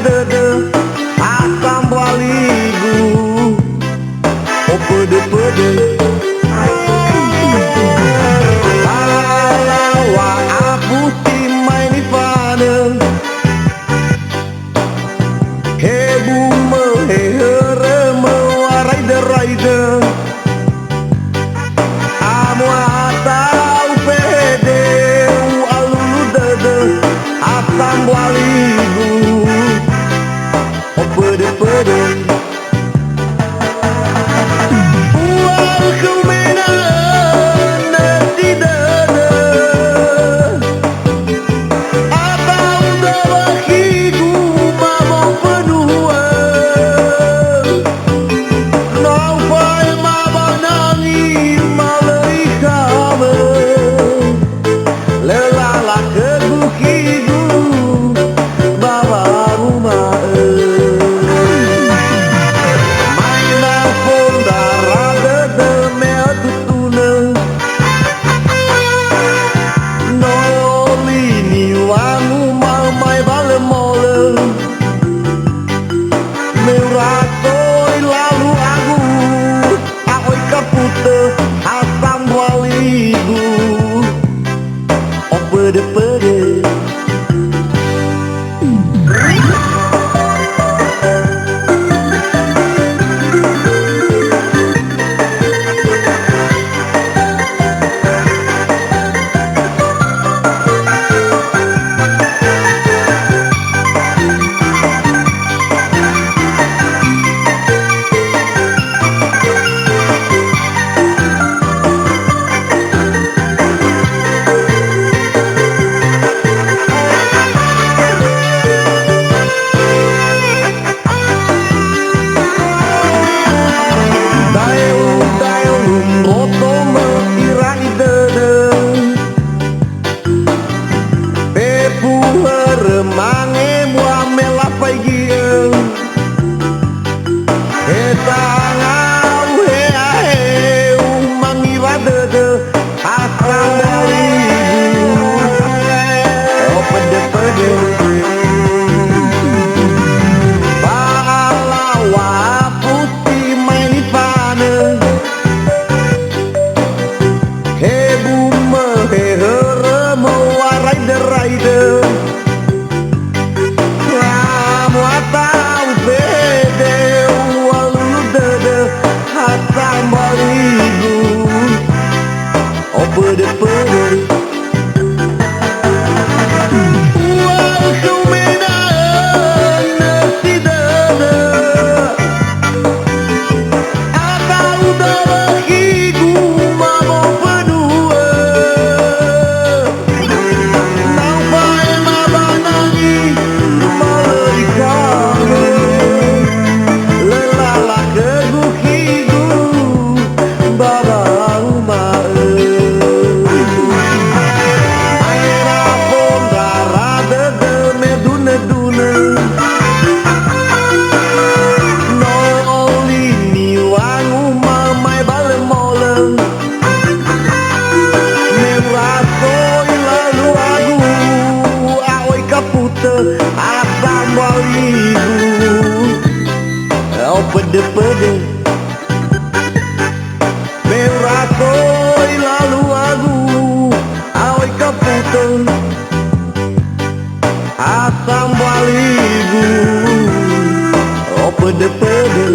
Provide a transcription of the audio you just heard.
dödö, Hasambua ligu, Opödö-pödö, alawa, afusi, nifa'anö, bumö, hörömö, araidö-raidö, Amuatau, fehedeu, alulu dödö, Hasambua ligu, Opödö-pödö, Uwaö mena'ö, nösi dödö, ligu, mamofönu'ö, ufa'ema mangiwa, ligu, wanguma'ö, lalu'agu, Hasambua ligu, Opödö-pödö. Daelu-daelu, mbotomö, ira'i dödö, Fefu, hörö, mangebua, melafaigi'ö, tangau, aheu, mangiwa dödö, Hasambua ligu, Opödö-pödö, alawa, afusi, nifa'anö, bumö, hörömö, araidö-raidö, Amuatau, fehedeu, alulu dödö, Hasambua ligu, Opödö-pödö, Uwaö mena'ö, nösi dödö, ligu, mamofönu'ö, ufa'ema Hasambua ligu, Opödö-pödö, lalu'agu, Hasambua ligu, Opödö-pödö.